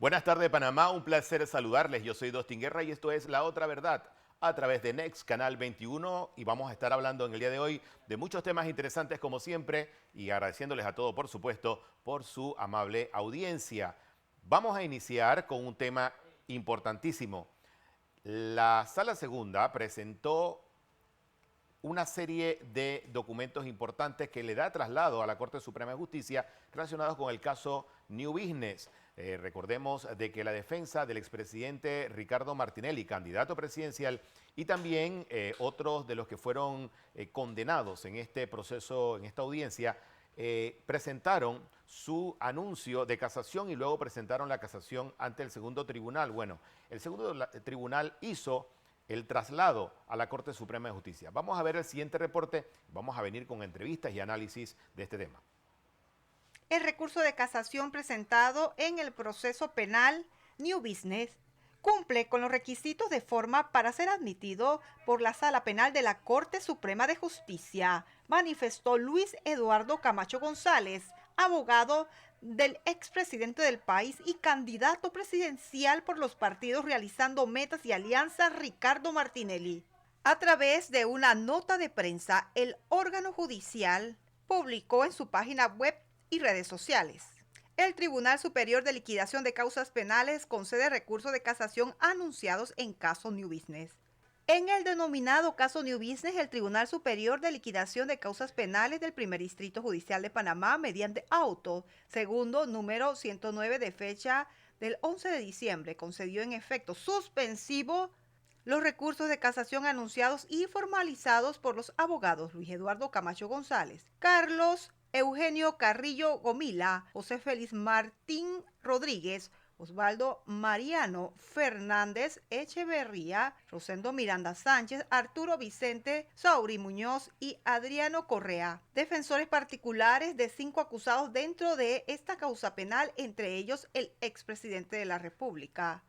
Buenas tardes, Panamá. Un placer saludarles. Yo soy Dostin Guerra y esto es La Otra Verdad a través de Next Canal 21 y vamos a estar hablando en el día de hoy de muchos temas interesantes como siempre y agradeciéndoles a todos, por supuesto, por su amable audiencia. Vamos a iniciar con un tema importantísimo. La Sala Segunda presentó una serie de documentos importantes que le da traslado a la Corte Suprema de Justicia relacionados con el caso New Business. Recordemos de que la defensa del expresidente Ricardo Martinelli, candidato presidencial, y también otros de los que fueron condenados en este proceso, en esta audiencia, presentaron su anuncio de casación y luego presentaron la casación ante el segundo tribunal. Bueno, el segundo tribunal hizo el traslado a la Corte Suprema de Justicia. Vamos a ver el siguiente reporte, vamos a venir con entrevistas y análisis de este tema. El recurso de casación presentado en el proceso penal New Business cumple con los requisitos de forma para ser admitido por la Sala Penal de la Corte Suprema de Justicia, manifestó Luis Eduardo Camacho González, abogado del expresidente del país y candidato presidencial por los partidos Realizando Metas y Alianza Ricardo Martinelli. A través de una nota de prensa, el órgano judicial publicó en su página web y redes sociales: el Tribunal Superior de Liquidación de Causas Penales concede recursos de casación anunciados en caso New Business. En el denominado caso New Business, el Tribunal Superior de Liquidación de Causas Penales del Primer Distrito Judicial de Panamá, mediante auto segundo número 109 de fecha del 11 de diciembre, concedió en efecto suspensivo los recursos de casación anunciados y formalizados por los abogados Luis Eduardo Camacho González, Carlos Eugenio Carrillo Gomila, José Félix Martín Rodríguez, Osvaldo Mariano Fernández Echeverría, Rosendo Miranda Sánchez, Arturo Vicente Sauri Muñoz y Adriano Correa, defensores particulares de 5 acusados dentro de esta causa penal, entre ellos el expresidente de la República.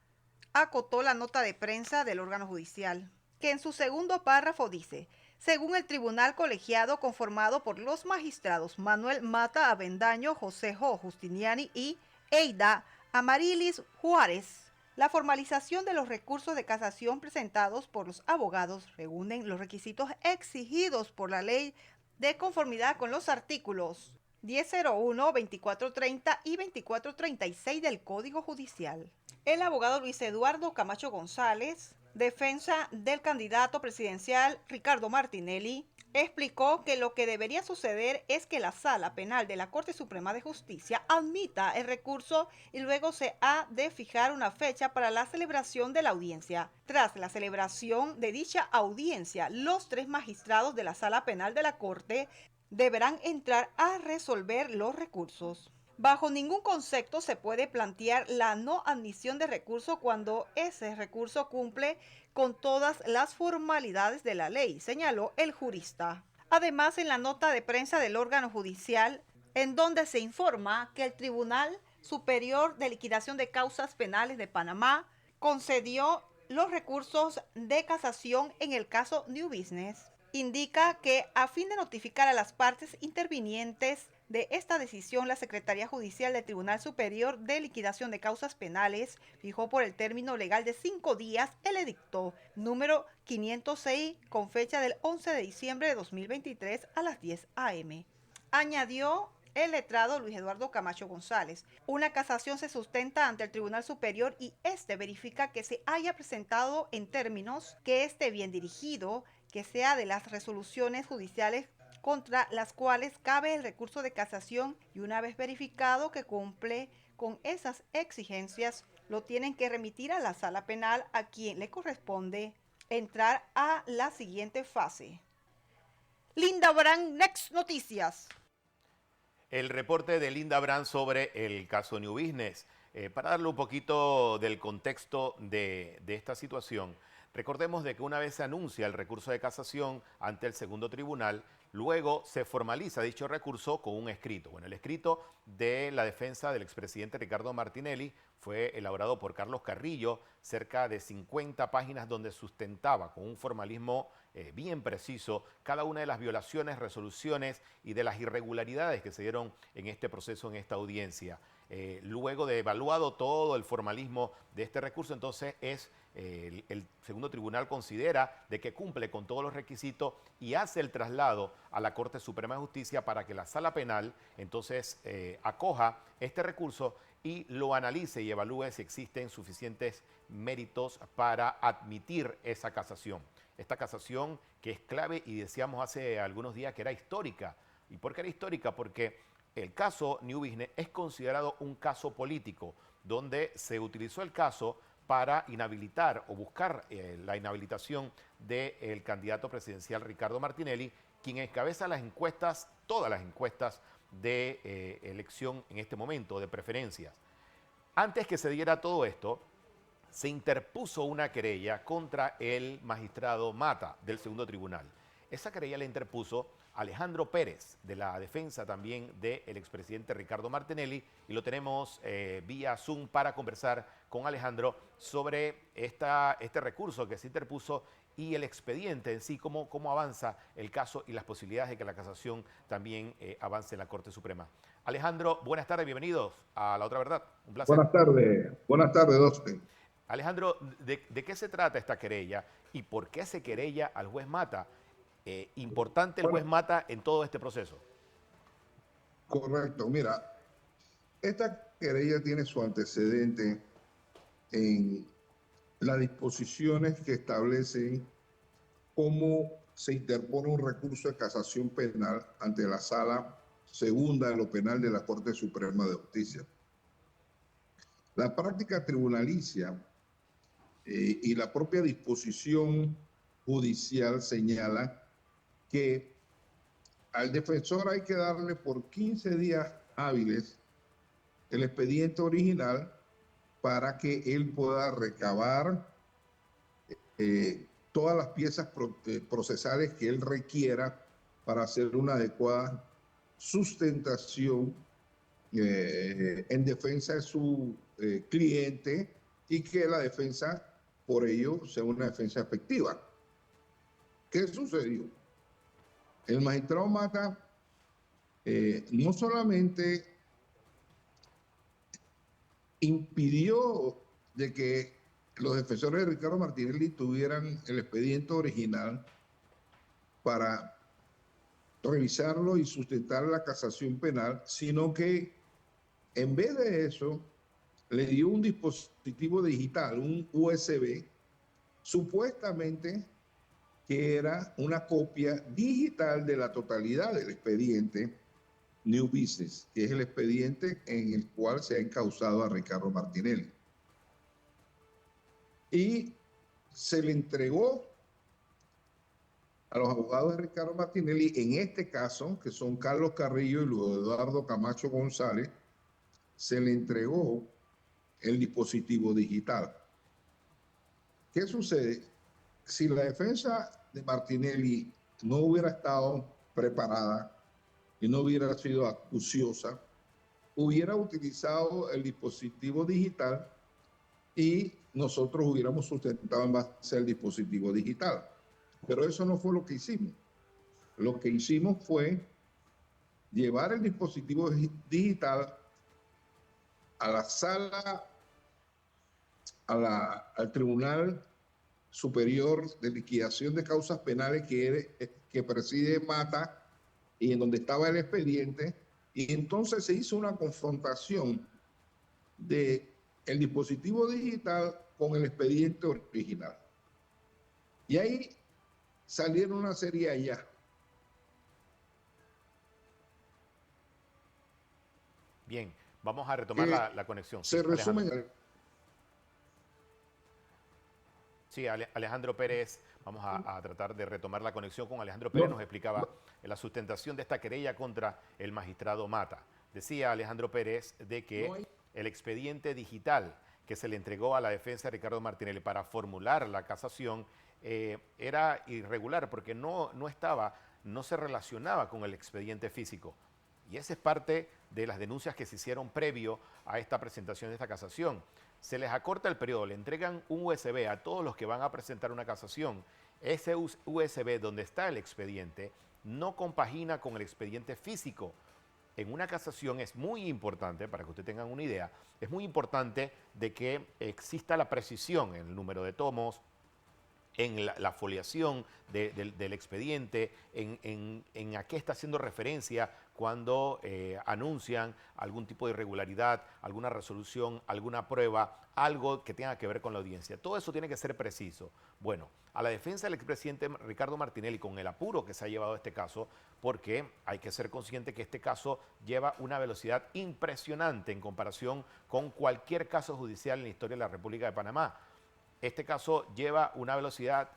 Acotó la nota de prensa del órgano judicial, que en su segundo párrafo dice: según el tribunal colegiado conformado por los magistrados Manuel Mata Avendaño, José Jo Justiniani y Eida Amarilis Juárez, la formalización de los recursos de casación presentados por los abogados reúnen los requisitos exigidos por la ley de conformidad con los artículos 1001, 2430 y 2436 del Código Judicial. El abogado Luis Eduardo Camacho González, defensa del candidato presidencial Ricardo Martinelli, explicó que lo que debería suceder es que la Sala Penal de la Corte Suprema de Justicia admita el recurso y luego se ha de fijar una fecha para la celebración de la audiencia. Tras la celebración de dicha audiencia, los 3 magistrados de la Sala Penal de la Corte deberán entrar a resolver los recursos. Bajo ningún concepto se puede plantear la no admisión de recurso cuando ese recurso cumple con todas las formalidades de la ley, señaló el jurista. Además, en la nota de prensa del órgano judicial, en donde se informa que el Tribunal Superior de Liquidación de Causas Penales de Panamá concedió los recursos de casación en el caso New Business, indica que a fin de notificar a las partes intervinientes de esta decisión, la Secretaría Judicial del Tribunal Superior de Liquidación de Causas Penales fijó por el término legal de 5 días el edicto número 506 con fecha del 11 de diciembre de 2023 a las 10 a.m. Añadió el letrado Luis Eduardo Camacho González: una casación se sustenta ante el Tribunal Superior y este verifica que se haya presentado en términos, que esté bien dirigido, que sea de las resoluciones judiciales contra las cuales cabe el recurso de casación, y una vez verificado que cumple con esas exigencias, lo tienen que remitir a la Sala Penal, a quien le corresponde entrar a la siguiente fase. Linda Brand, Next Noticias. El reporte de Linda Brand sobre el caso New Business. Para darle un poquito del contexto de esta situación, recordemos de que una vez se anuncia el recurso de casación ante el segundo tribunal, luego se formaliza dicho recurso con un escrito. Bueno, el escrito de la defensa del expresidente Ricardo Martinelli fue elaborado por Carlos Carrillo, cerca de 50 páginas donde sustentaba con un formalismo bien preciso cada una de las violaciones, resoluciones y de las irregularidades que se dieron en este proceso, en esta audiencia. luego de evaluado todo el formalismo de este recurso, entonces el segundo tribunal considera de que cumple con todos los requisitos y hace el traslado a la Corte Suprema de Justicia para que la Sala Penal entonces acoja este recurso y lo analice y evalúe si existen suficientes méritos para admitir esa casación. Esta casación que es clave y decíamos hace algunos días que era histórica. ¿Y por qué era histórica? Porque el caso New Business es considerado un caso político, donde se utilizó el caso para inhabilitar o buscar la inhabilitación del candidato presidencial Ricardo Martinelli, quien encabeza las encuestas, todas las encuestas de elección en este momento, de preferencias. Antes que se diera todo esto, se interpuso una querella contra el magistrado Mata del segundo tribunal. Esa querella la interpuso Alejandro Pérez, de la defensa también del expresidente Ricardo Martinelli, y lo tenemos vía Zoom para conversar con Alejandro sobre este recurso que se interpuso y el expediente en sí, cómo avanza el caso y las posibilidades de que la casación también avance en la Corte Suprema. Alejandro, buenas tardes, bienvenidos a La Otra Verdad. Un placer. Buenas tardes, Dostin. Alejandro, ¿de qué se trata esta querella y por qué se querella al juez Mata? Importante el juez Mata en todo este proceso. Correcto. Mira, esta querella tiene su antecedente en las disposiciones que establecen cómo se interpone un recurso de casación penal ante la Sala Segunda de lo Penal de la Corte Suprema de Justicia. La práctica tribunalicia y la propia disposición judicial señala que al defensor hay que darle por 15 días hábiles el expediente original para que él pueda recabar todas las piezas procesales que él requiera para hacer una adecuada sustentación en defensa de su cliente y que la defensa por ello sea una defensa efectiva. ¿Qué sucedió? El magistrado Mata no solamente impidió de que los defensores de Ricardo Martinelli tuvieran el expediente original para revisarlo y sustentar la casación penal, sino que en vez de eso le dio un dispositivo digital, un USB, supuestamente que era una copia digital de la totalidad del expediente New Business, que es el expediente en el cual se ha encausado a Ricardo Martinelli. Y se le entregó a los abogados de Ricardo Martinelli, en este caso, que son Carlos Carrillo y Luis Eduardo Camacho González, se le entregó el dispositivo digital. ¿Qué sucede? Si la defensa de Martinelli no hubiera estado preparada y no hubiera sido acuciosa, hubiera utilizado el dispositivo digital y nosotros hubiéramos sustentado en base al dispositivo digital. Pero eso no fue lo que hicimos. Lo que hicimos fue llevar el dispositivo digital a la sala, al Tribunal Superior de Liquidación de Causas Penales que preside Mata y en donde estaba el expediente, y entonces se hizo una confrontación de el dispositivo digital con el expediente original. Y ahí salieron una serie de hallazgos. Bien, vamos a retomar la conexión. Se resumen. Sí, Alejandro Pérez, vamos a tratar de retomar la conexión con Alejandro Pérez. Nos explicaba la sustentación de esta querella contra el magistrado Mata. Decía Alejandro Pérez de que el expediente digital que se le entregó a la defensa de Ricardo Martinelli para formular la casación era irregular porque no se relacionaba con el expediente físico. Y esa es parte de las denuncias que se hicieron previo a esta presentación de esta casación. Se les acorta el periodo, le entregan un USB a todos los que van a presentar una casación. Ese USB donde está el expediente no compagina con el expediente físico. en una casación es muy importante, para que ustedes tengan una idea, es muy importante de que exista la precisión en el número de tomos, en la foliación del expediente, en a qué está haciendo referencia cuando anuncian algún tipo de irregularidad, alguna resolución, alguna prueba, algo que tenga que ver con la audiencia. Todo eso tiene que ser preciso. Bueno, a la defensa del expresidente Ricardo Martinelli, con el apuro que se ha llevado este caso, porque hay que ser consciente que este caso lleva una velocidad impresionante en comparación con cualquier caso judicial en la historia de la República de Panamá. Este caso lleva una velocidad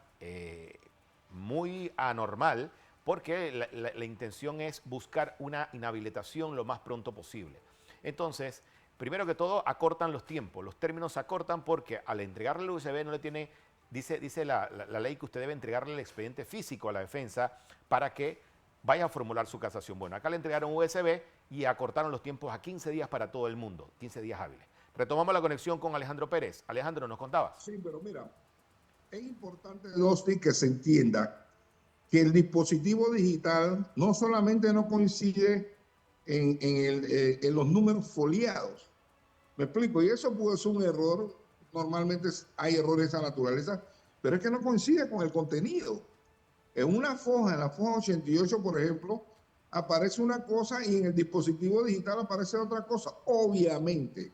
muy anormal porque la intención es buscar una inhabilitación lo más pronto posible. Entonces, primero que todo, acortan los tiempos. Los términos se acortan porque al entregarle el USB no le tiene, dice la ley que usted debe entregarle el expediente físico a la defensa para que vaya a formular su casación. Bueno, acá le entregaron USB y acortaron los tiempos a 15 días para todo el mundo, 15 días hábiles. Retomamos la conexión con Alejandro Pérez. Alejandro, ¿nos contabas? Sí, pero mira, es importante, Dustin, que se entienda que el dispositivo digital no solamente no coincide en los números foliados. Me explico, y eso puede ser un error. Normalmente hay errores de esa naturaleza, pero es que no coincide con el contenido. En una foja, en la foja 88, por ejemplo, aparece una cosa y en el dispositivo digital aparece otra cosa. Obviamente,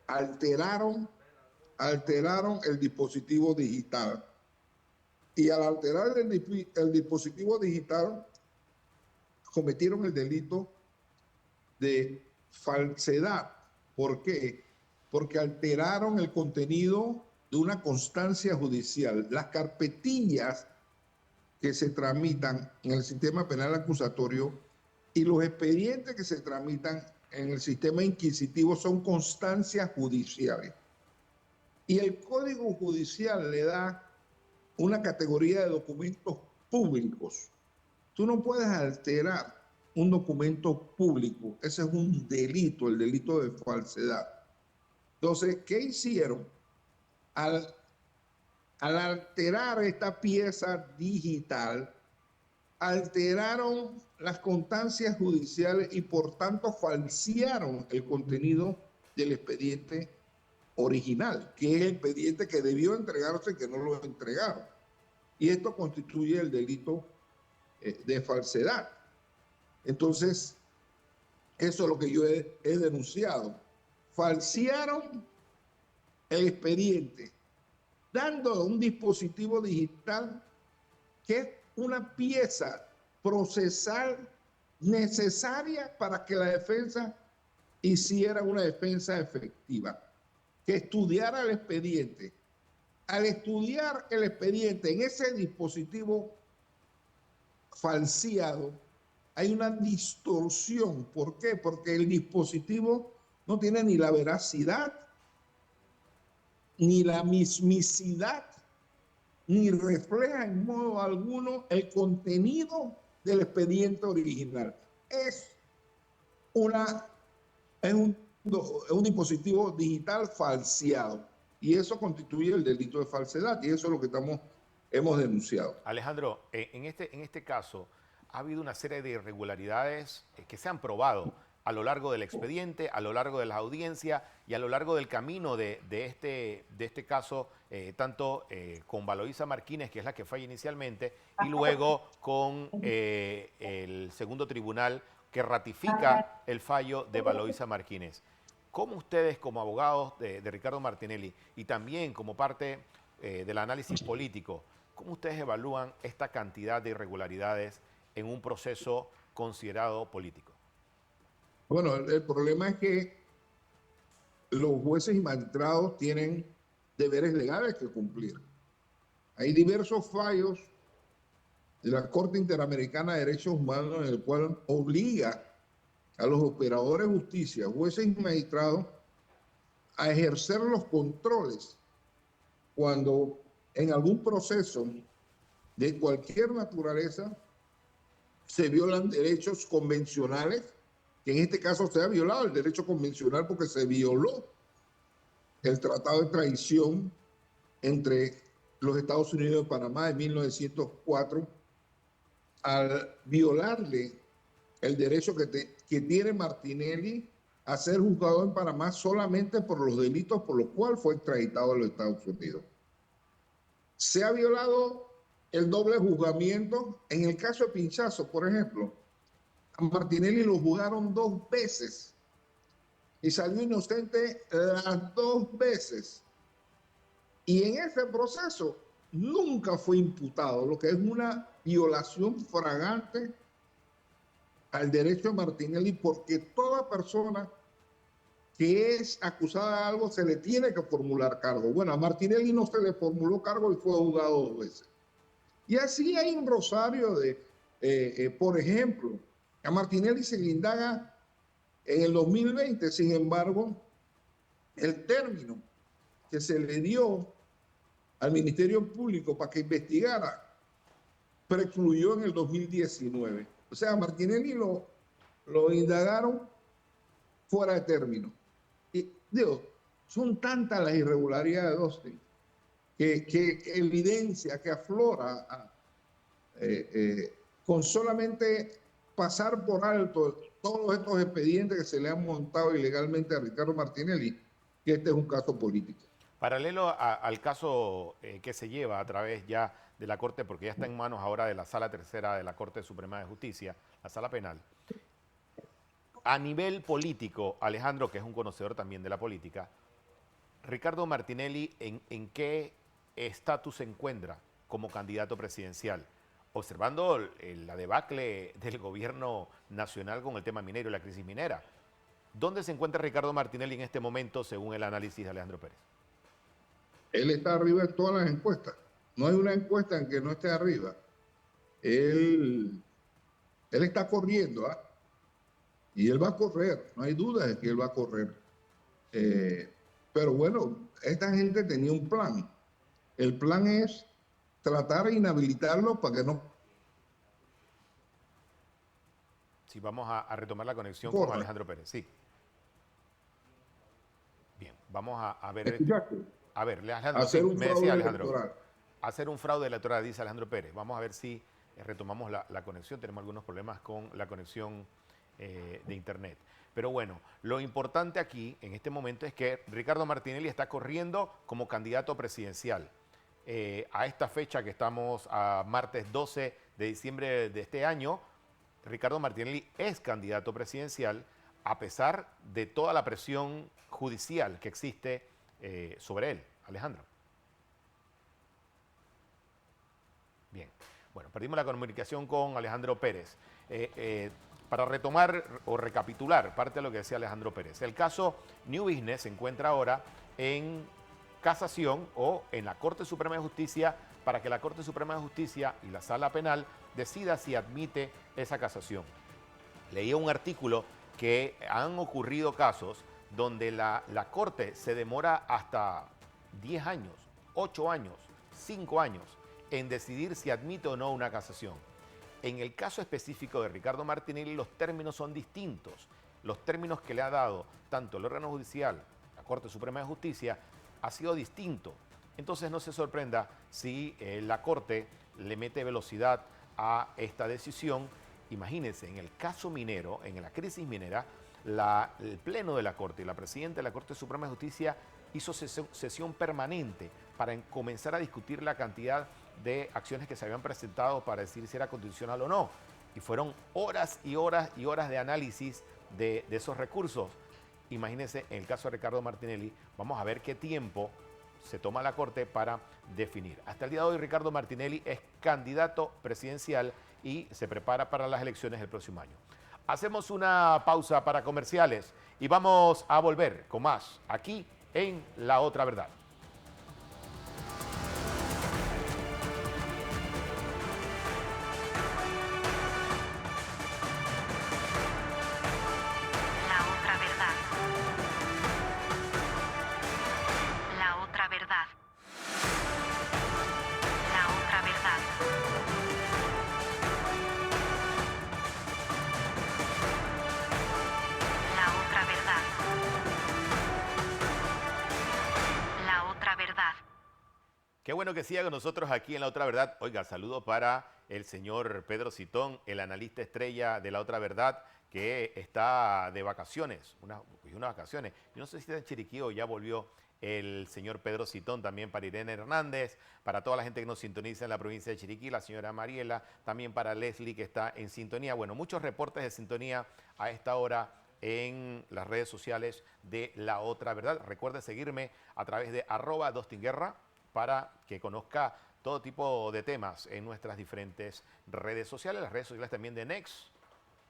alteraron el dispositivo digital. Y al alterar el dispositivo digital, cometieron el delito de falsedad. ¿Por qué? Porque alteraron el contenido de una constancia judicial. Las carpetillas que se tramitan en el sistema penal acusatorio y los expedientes que se tramitan en el sistema inquisitivo son constancias judiciales. Y el Código Judicial le da una categoría de documentos públicos. Tú no puedes alterar un documento público. Ese es un delito, el delito de falsedad. Entonces, ¿qué hicieron? Al alterar esta pieza digital, alteraron las constancias judiciales y por tanto falsearon el contenido del expediente original, que es el expediente que debió entregarse y que no lo entregaron. Y esto constituye el delito de falsedad. Entonces, eso es lo que yo he denunciado. Falsearon el expediente, dando un dispositivo digital que es una pieza procesal necesaria para que la defensa hiciera una defensa efectiva, que estudiara el expediente. Al estudiar el expediente en ese dispositivo falseado, hay una distorsión. ¿Por qué? Porque el dispositivo no tiene ni la veracidad, ni la mismicidad, ni refleja en modo alguno el contenido del expediente original. Es un dispositivo digital falseado y eso constituye el delito de falsedad y eso es lo que hemos denunciado. Alejandro, en este caso ha habido una serie de irregularidades que se han probado a lo largo del expediente, a lo largo de las audiencias y a lo largo del camino de este caso, tanto con Valoisa Martínez, que es la que falla inicialmente, y luego con el segundo tribunal que ratifica el fallo de Valoisa Martínez. ¿Cómo ustedes, como abogados de Ricardo Martinelli y también como parte del análisis político, cómo ustedes evalúan esta cantidad de irregularidades en un proceso considerado político? Bueno, el problema es que los jueces y magistrados tienen deberes legales que cumplir. Hay diversos fallos de la Corte Interamericana de Derechos Humanos en el cual obliga a los operadores de justicia, jueces y magistrados, a ejercer los controles cuando en algún proceso de cualquier naturaleza se violan derechos convencionales, que en este caso se ha violado el derecho convencional porque se violó el Tratado de Extradición entre los Estados Unidos y Panamá de 1904 al violarle el derecho que que tiene Martinelli a ser juzgado en Panamá solamente por los delitos por los cuales fue extraditado a los Estados Unidos. Se ha violado el doble juzgamiento. En el caso de Pinchazo, por ejemplo, a Martinelli lo juzgaron 2 veces y salió inocente las 2 veces. Y en ese proceso nunca fue imputado, lo que es una violación flagrante al derecho de Martinelli, porque toda persona que es acusada de algo se le tiene que formular cargo. Bueno, a Martinelli no se le formuló cargo y fue juzgado 2 veces. Y así hay un rosario de, por ejemplo, a Martinelli se le indaga en el 2020, sin embargo, el término que se le dio al Ministerio Público para que investigara precluyó en el 2019. O sea, a Martinelli lo indagaron fuera de término. Y digo, son tantas las irregularidades de Dustin que evidencia, que aflora con solamente pasar por alto todos estos expedientes que se le han montado ilegalmente a Ricardo Martinelli, que este es un caso político. Paralelo al caso que se lleva a través ya de la Corte, porque ya está en manos ahora de la Sala Tercera de la Corte Suprema de Justicia, la Sala Penal. A nivel político, Alejandro, que es un conocedor también de la política, Ricardo Martinelli, ¿en qué estatus se encuentra como candidato presidencial? Observando la debacle del gobierno nacional con el tema minero y la crisis minera. ¿Dónde se encuentra Ricardo Martinelli en este momento, según el análisis de Alejandro Pérez? Él está arriba en todas las encuestas. No hay una encuesta en que no esté arriba. Él está corriendo, ¿ah? Y él va a correr, no hay duda de que él va a correr. Pero bueno, esta gente tenía un plan. El plan es tratar de inhabilitarlo para que no... Sí, vamos a retomar la conexión corra. con Alejandro Pérez, sí. Bien, vamos a ver... ¿Escuchaste? A ver, Alejandro, Hacer sí, un me fraude decía Alejandro. electoral. Hacer un fraude electoral, dice Alejandro Pérez. Vamos a ver si retomamos la conexión. Tenemos algunos problemas con la conexión de internet. Pero bueno, lo importante aquí, en este momento, es que Ricardo Martinelli está corriendo como candidato presidencial. A esta fecha que estamos a martes 12 de diciembre de este año, Ricardo Martinelli es candidato presidencial a pesar de toda la presión judicial que existe sobre él. Alejandro. Bien. Bueno, perdimos la comunicación con Alejandro Pérez. Para retomar o recapitular parte de lo que decía Alejandro Pérez. El caso New Business se encuentra ahora en casación o en la Corte Suprema de Justicia para que la Corte Suprema de Justicia y la Sala Penal decida si admite esa casación. Leía un artículo que han ocurrido casos donde la Corte se demora hasta 10 años, 8 años, 5 años en decidir si admite o no una casación. En el caso específico de Ricardo Martinelli, los términos son distintos. Los términos que le ha dado tanto el órgano judicial, la Corte Suprema de Justicia, ha sido distinto. Entonces no se sorprenda si la Corte le mete velocidad a esta decisión. Imagínense, en el caso minero, en la crisis minera, el Pleno de la Corte y la Presidenta de la Corte Suprema de Justicia hizo sesión permanente para comenzar a discutir la cantidad de acciones que se habían presentado para decir si era constitucional o no. Y fueron horas y horas y horas de análisis de esos recursos. Imagínense, en el caso de Ricardo Martinelli, vamos a ver qué tiempo se toma la Corte para definir. Hasta el día de hoy, Ricardo Martinelli es candidato presidencial y se prepara para las elecciones del próximo año. Hacemos una pausa para comerciales y vamos a volver con más aquí en La Otra Verdad. Qué bueno que siga con nosotros aquí en La Otra Verdad. Oiga, saludo para el señor Pedro Citón, el analista estrella de La Otra Verdad, que está de vacaciones, unas vacaciones. Yo no sé si está en Chiriquí o ya volvió el señor Pedro Citón, también para Irene Hernández, para toda la gente que nos sintoniza en la provincia de Chiriquí, la señora Mariela, también para Leslie que está en sintonía. Bueno, muchos reportes de sintonía a esta hora en las redes sociales de La Otra Verdad. Recuerde seguirme a través de @dostinguerra para que conozca todo tipo de temas en nuestras diferentes redes sociales, las redes sociales también de Next,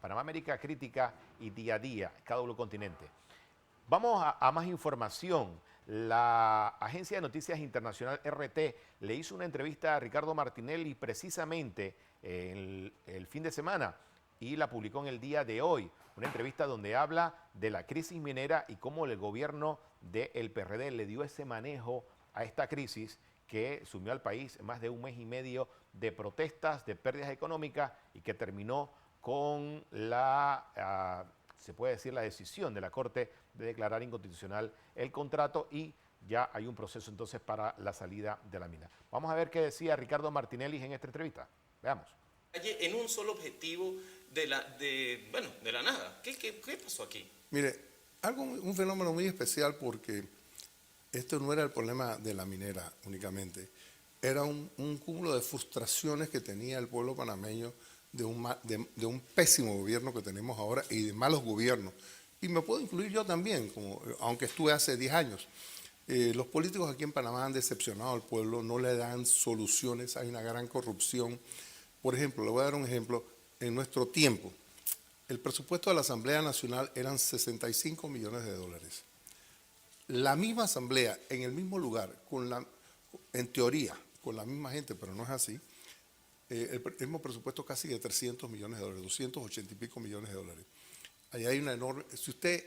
Panamá América Crítica y Día a Día, cada uno continente. Vamos a más información. La Agencia de Noticias Internacional RT le hizo una entrevista a Ricardo Martinelli precisamente el fin de semana y la publicó en el día de hoy. Una entrevista donde habla de la crisis minera y cómo el gobierno del PRD le dio ese manejo a esta crisis que sumió al país más de un mes y medio de protestas, de pérdidas económicas y que terminó con se puede decir, la decisión de la Corte de declarar inconstitucional el contrato y ya hay un proceso entonces para la salida de la mina. Vamos a ver qué decía Ricardo Martinelli en esta entrevista. Veamos. En un solo objetivo de la nada. ¿Qué pasó aquí? Mire, un fenómeno muy especial porque esto no era el problema de la minera únicamente, era un cúmulo de frustraciones que tenía el pueblo panameño de un pésimo gobierno que tenemos ahora y de malos gobiernos. Y me puedo incluir yo también, aunque estuve hace 10 años. Los políticos aquí en Panamá han decepcionado al pueblo, no le dan soluciones, hay una gran corrupción. Por ejemplo, le voy a dar un ejemplo, en nuestro tiempo, el presupuesto de la Asamblea Nacional eran 65 millones de dólares. La misma asamblea, en el mismo lugar, en teoría, con la misma gente, pero no es así, el mismo presupuesto casi de 300 millones de dólares, 280 y pico millones de dólares. Allá hay una enorme... Si usted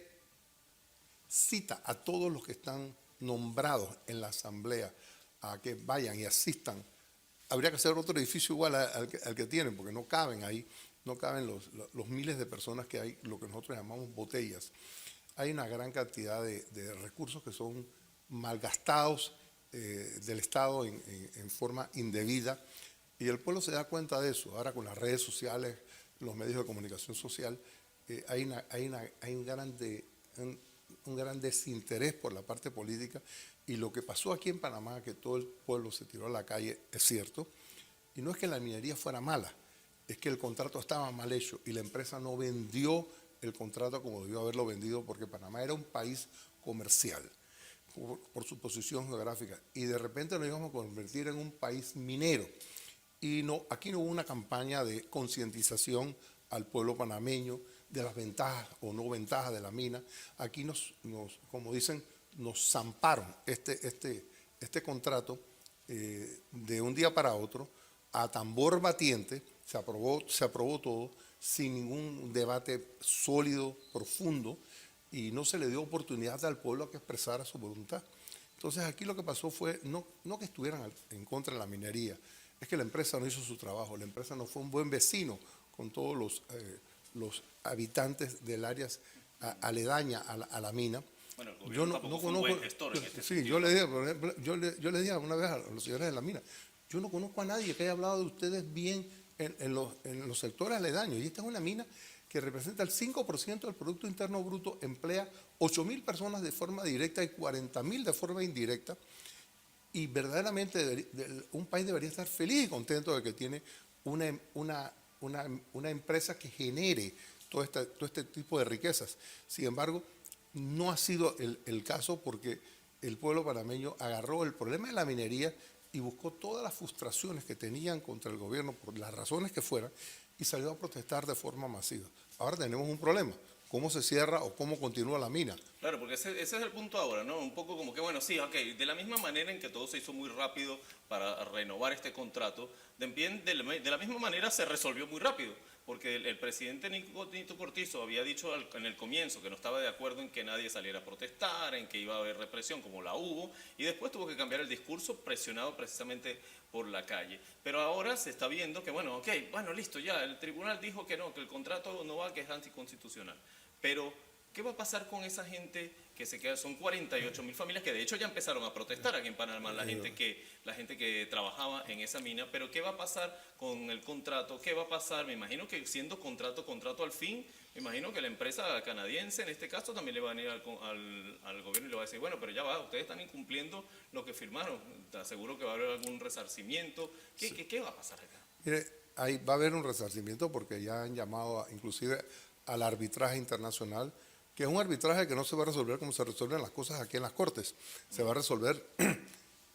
cita a todos los que están nombrados en la asamblea a que vayan y asistan, habría que hacer otro edificio igual al que tienen, porque no caben ahí, no caben los miles de personas que hay, lo que nosotros llamamos botellas. Hay una gran cantidad de recursos que son malgastados del Estado en forma indebida y el pueblo se da cuenta de eso. Ahora con las redes sociales, los medios de comunicación social, hay un gran desinterés por la parte política y lo que pasó aquí en Panamá, que todo el pueblo se tiró a la calle, es cierto, y no es que la minería fuera mala, es que el contrato estaba mal hecho y la empresa no vendió el contrato como debió haberlo vendido porque Panamá era un país comercial por su posición geográfica y de repente nos íbamos a convertir en un país minero y aquí no hubo una campaña de concientización al pueblo panameño de las ventajas o no ventajas de la mina. Aquí como dicen, nos zamparon este contrato de un día para otro a tambor batiente, se aprobó todo sin ningún debate sólido, profundo, y no se le dio oportunidad al pueblo a que expresara su voluntad. Entonces aquí lo que pasó fue, no que estuvieran en contra de la minería, es que la empresa no hizo su trabajo, la empresa no fue un buen vecino con todos los habitantes del área aledaña a la mina. Bueno, el gobierno tampoco fue un buen gestor en este sentido. Yo le dije, por ejemplo, yo le dije una vez a los señores de la mina, yo no conozco a nadie que haya hablado de ustedes bien en los sectores aledaños. Y esta es una mina que representa el 5% del Producto Interno Bruto, emplea 8.000 personas de forma directa y 40.000 de forma indirecta. Y verdaderamente un país debería estar feliz y contento de que tiene una empresa que genere todo este tipo de riquezas. Sin embargo, no ha sido el caso porque el pueblo panameño agarró el problema de la minería y buscó todas las frustraciones que tenían contra el gobierno por las razones que fueran y salió a protestar de forma masiva. Ahora tenemos un problema, ¿cómo se cierra o cómo continúa la mina? Claro, porque ese es el punto ahora, ¿no? Un poco como que, bueno, sí, ok, de la misma manera en que todo se hizo muy rápido para renovar este contrato, de la misma manera se resolvió muy rápido, porque el presidente Nito Cortizo había dicho en el comienzo que no estaba de acuerdo en que nadie saliera a protestar, en que iba a haber represión como la hubo, y después tuvo que cambiar el discurso presionado precisamente por la calle. Pero ahora se está viendo que, bueno, ok, bueno, listo, ya, el tribunal dijo que no, que el contrato no va, que es anticonstitucional. Pero ¿Qué va a pasar con esa gente que se queda? Son 48.000 familias que de hecho ya empezaron a protestar aquí en Panamá, la gente que trabajaba en esa mina, pero ¿qué va a pasar con el contrato? ¿Qué va a pasar? Me imagino que siendo contrato al fin, me imagino que la empresa canadiense en este caso también le va a venir al gobierno y le va a decir, bueno, pero ya va, ustedes están incumpliendo lo que firmaron, te aseguro que va a haber algún resarcimiento. ¿Qué va a pasar acá? Mire, ahí va a haber un resarcimiento porque ya han llamado inclusive al arbitraje internacional, que es un arbitraje que no se va a resolver como se resuelven las cosas aquí en las Cortes. Se va a resolver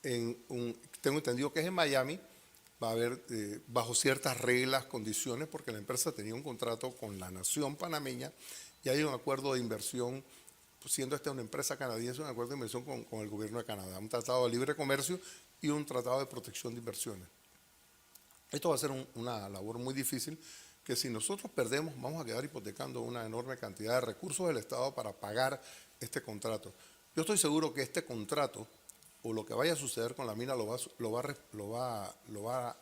tengo entendido que es en Miami, va a haber bajo ciertas reglas, condiciones, porque la empresa tenía un contrato con la nación panameña y hay un acuerdo de inversión, pues, siendo esta una empresa canadiense, un acuerdo de inversión con el gobierno de Canadá, un tratado de libre comercio y un tratado de protección de inversiones. Esto va a ser una labor muy difícil, que si nosotros perdemos vamos a quedar hipotecando una enorme cantidad de recursos del Estado para pagar este contrato. Yo estoy seguro que este contrato o lo que vaya a suceder con la mina lo va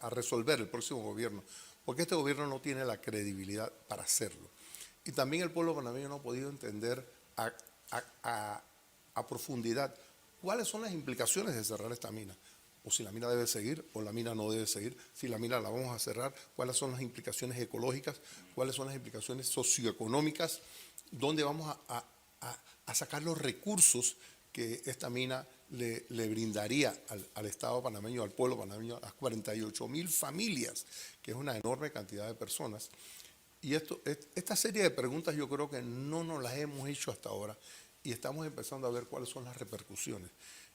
a resolver el próximo gobierno, porque este gobierno no tiene la credibilidad para hacerlo. Y también el pueblo panameño no ha podido entender a profundidad cuáles son las implicaciones de cerrar esta mina, o si la mina debe seguir o la mina no debe seguir, si la mina la vamos a cerrar, cuáles son las implicaciones ecológicas, cuáles son las implicaciones socioeconómicas, dónde vamos a sacar los recursos que esta mina le brindaría al Estado panameño, al pueblo panameño, a las 48.000 familias, que es una enorme cantidad de personas. Y esta serie de preguntas yo creo que no nos las hemos hecho hasta ahora y estamos empezando a ver cuáles son las repercusiones.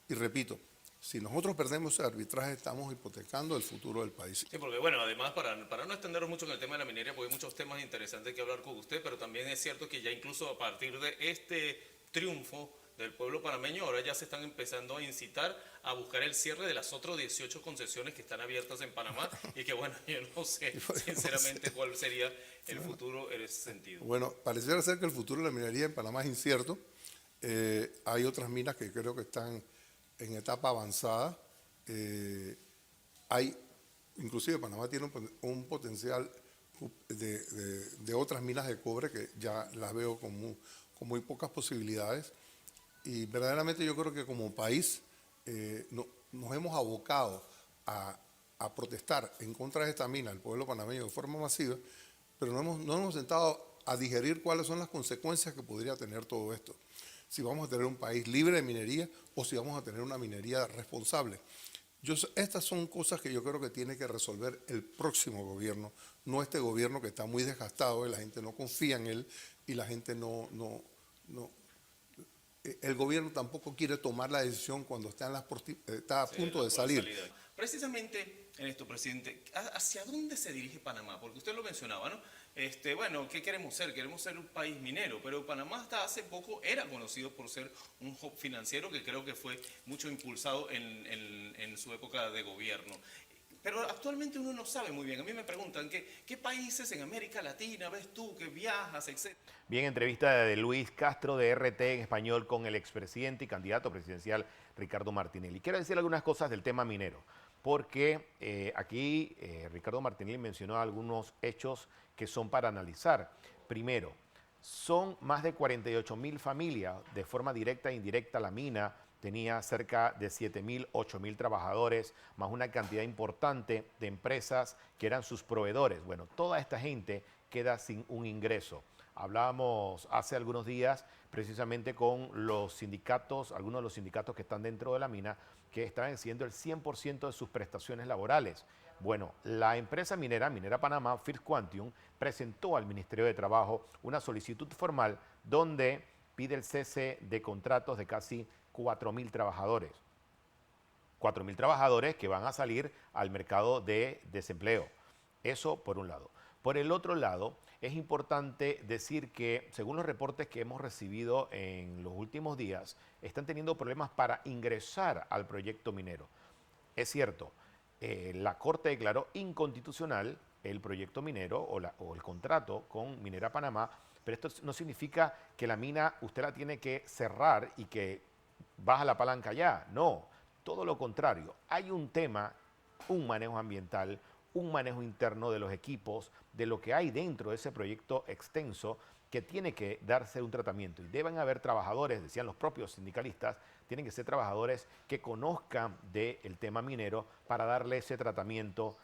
Y repito, si nosotros perdemos ese arbitraje, estamos hipotecando el futuro del país. Sí, porque bueno, además para no extendernos mucho en el tema de la minería, porque hay muchos temas interesantes que hablar con usted, pero también es cierto que ya incluso a partir de este triunfo del pueblo panameño, ahora ya se están empezando a incitar a buscar el cierre de las otras 18 concesiones que están abiertas en Panamá y que bueno, yo no sé sinceramente cuál sería el futuro en ese sentido. Bueno, pareciera ser que el futuro de la minería en Panamá es incierto. Hay otras minas que creo que están en etapa avanzada. Inclusive Panamá tiene un potencial de otras minas de cobre que ya las veo con muy pocas posibilidades. Y verdaderamente yo creo que como país nos hemos abocado a protestar en contra de esta mina, el pueblo panameño, de forma masiva, pero no nos hemos sentado a digerir cuáles son las consecuencias que podría tener todo esto. Si vamos a tener un país libre de minería o si vamos a tener una minería responsable. Estas son cosas que yo creo que tiene que resolver el próximo gobierno, no este gobierno que está muy desgastado y la gente no confía en él y la gente el gobierno tampoco quiere tomar la decisión cuando está a punto de salir. Precisamente en esto, presidente, ¿hacia dónde se dirige Panamá? Porque usted lo mencionaba, ¿no? Bueno, ¿qué queremos ser? Queremos ser un país minero, pero Panamá hasta hace poco era conocido por ser un hub financiero que creo que fue mucho impulsado en su época de gobierno. Pero actualmente uno no sabe muy bien. A mí me preguntan, ¿qué países en América Latina ves tú que viajas, etcétera? Bien, entrevista de Luis Castro de RT en español con el expresidente y candidato presidencial Ricardo Martinelli. Quiero decir algunas cosas del tema minero, porque aquí Ricardo Martinelli mencionó algunos hechos que son para analizar. Primero, son más de 48.000 familias de forma directa e indirecta. La mina tenía cerca de 7.000, 8.000 trabajadores, más una cantidad importante de empresas que eran sus proveedores. Bueno, toda esta gente queda sin un ingreso. Hablábamos hace algunos días precisamente con los sindicatos, algunos de los sindicatos que están dentro de la mina, que están exigiendo el 100% de sus prestaciones laborales. Bueno, la empresa minera, Minera Panamá, First Quantum, presentó al Ministerio de Trabajo una solicitud formal donde pide el cese de contratos de casi 4.000 trabajadores. 4.000 trabajadores que van a salir al mercado de desempleo. Eso por un lado. Por el otro lado, es importante decir que, según los reportes que hemos recibido en los últimos días, están teniendo problemas para ingresar al proyecto minero. Es cierto, la Corte declaró inconstitucional el proyecto minero o el contrato con Minera Panamá, pero esto no significa que la mina usted la tiene que cerrar y que baja la palanca ya. No, todo lo contrario. Hay un tema, un manejo ambiental, un manejo interno de los equipos, de lo que hay dentro de ese proyecto extenso que tiene que darse un tratamiento y deben haber trabajadores, decían los propios sindicalistas, tienen que ser trabajadores que conozcan del tema minero para darle ese tratamiento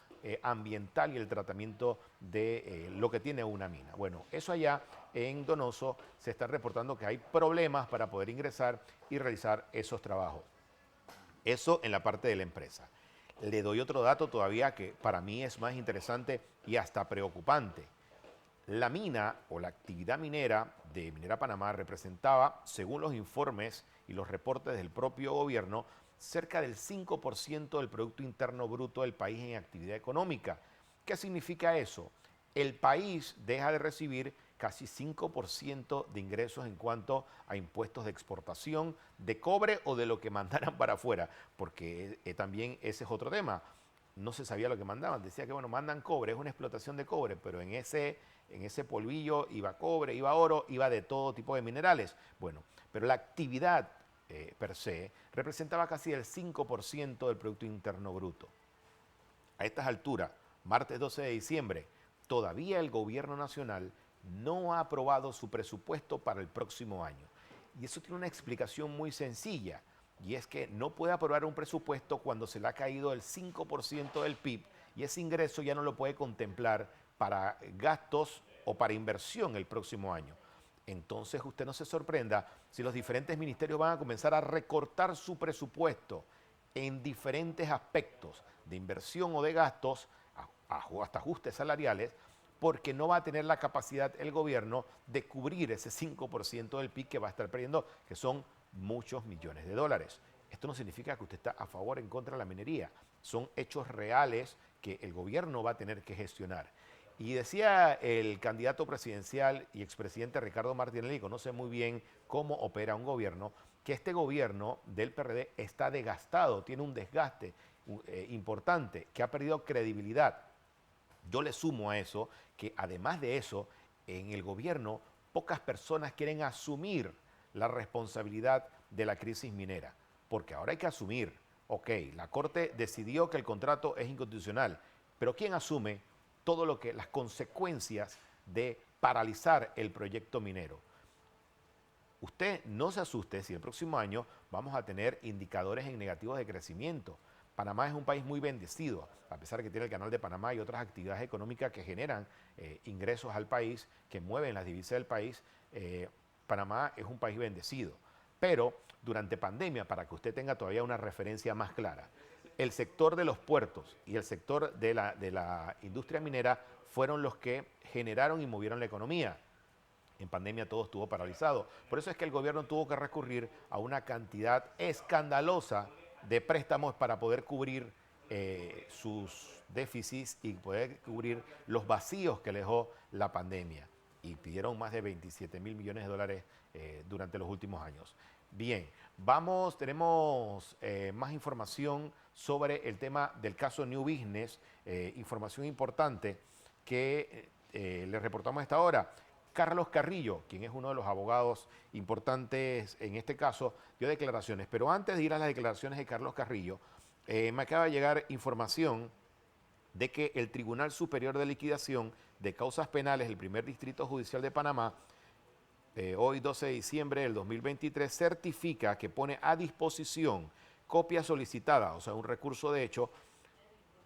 ambiental y el tratamiento de lo que tiene una mina. Bueno, eso allá en Donoso se está reportando que hay problemas para poder ingresar y realizar esos trabajos. Eso en la parte de la empresa. Le doy otro dato todavía que para mí es más interesante y hasta preocupante. La mina o la actividad minera de Minera Panamá representaba, según los informes y los reportes del propio gobierno, cerca del 5% del Producto Interno Bruto del país en actividad económica. ¿Qué significa eso? El país deja de recibir casi 5% de ingresos en cuanto a impuestos de exportación de cobre o de lo que mandaran para afuera, porque también ese es otro tema. No se sabía lo que mandaban, decía que bueno, mandan cobre, es una explotación de cobre, pero en ese polvillo iba cobre, iba oro, iba de todo tipo de minerales. Bueno, pero la actividad per se representaba casi el 5% del Producto Interno Bruto. A estas alturas, martes 12 de diciembre, todavía el gobierno nacional no ha aprobado su presupuesto para el próximo año. Y eso tiene una explicación muy sencilla, y es que no puede aprobar un presupuesto cuando se le ha caído el 5% del PIB y ese ingreso ya no lo puede contemplar para gastos o para inversión el próximo año. Entonces usted no se sorprenda si los diferentes ministerios van a comenzar a recortar su presupuesto en diferentes aspectos de inversión o de gastos, hasta ajustes salariales, porque no va a tener la capacidad el gobierno de cubrir ese 5% del PIB que va a estar perdiendo, que son muchos millones de dólares. Esto no significa que usted está a favor o en contra de la minería. Son hechos reales que el gobierno va a tener que gestionar. Y decía el candidato presidencial y expresidente Ricardo Martinelli, conoce muy bien cómo opera un gobierno, que este gobierno del PRD está desgastado, tiene un desgaste importante, que ha perdido credibilidad. Yo le sumo a eso que además de eso, en el gobierno pocas personas quieren asumir la responsabilidad de la crisis minera, porque ahora hay que asumir, ok, la Corte decidió que el contrato es inconstitucional, pero ¿quién asume todo lo que las consecuencias de paralizar el proyecto minero? Usted no se asuste si el próximo año vamos a tener indicadores en negativos de crecimiento. Panamá es un país muy bendecido, a pesar de que tiene el Canal de Panamá y otras actividades económicas que generan ingresos al país, que mueven las divisas del país. Panamá es un país bendecido. Pero durante pandemia, para que usted tenga todavía una referencia más clara, el sector de los puertos y el sector de la industria minera fueron los que generaron y movieron la economía. En pandemia todo estuvo paralizado. Por eso es que el gobierno tuvo que recurrir a una cantidad escandalosa de préstamos para poder cubrir sus déficits y poder cubrir los vacíos que dejó la pandemia. Y pidieron más de 27 mil millones de dólares durante los últimos años. Bien, tenemos más información sobre el tema del caso New Business, información importante que les reportamos a esta hora. Carlos Carrillo, quien es uno de los abogados importantes en este caso, dio declaraciones. Pero antes de ir a las declaraciones de Carlos Carrillo, me acaba de llegar información de que el Tribunal Superior de Liquidación de Causas Penales, el primer distrito judicial de Panamá, hoy 12 de diciembre del 2023, certifica que pone a disposición copia solicitada, o sea, un recurso de hecho,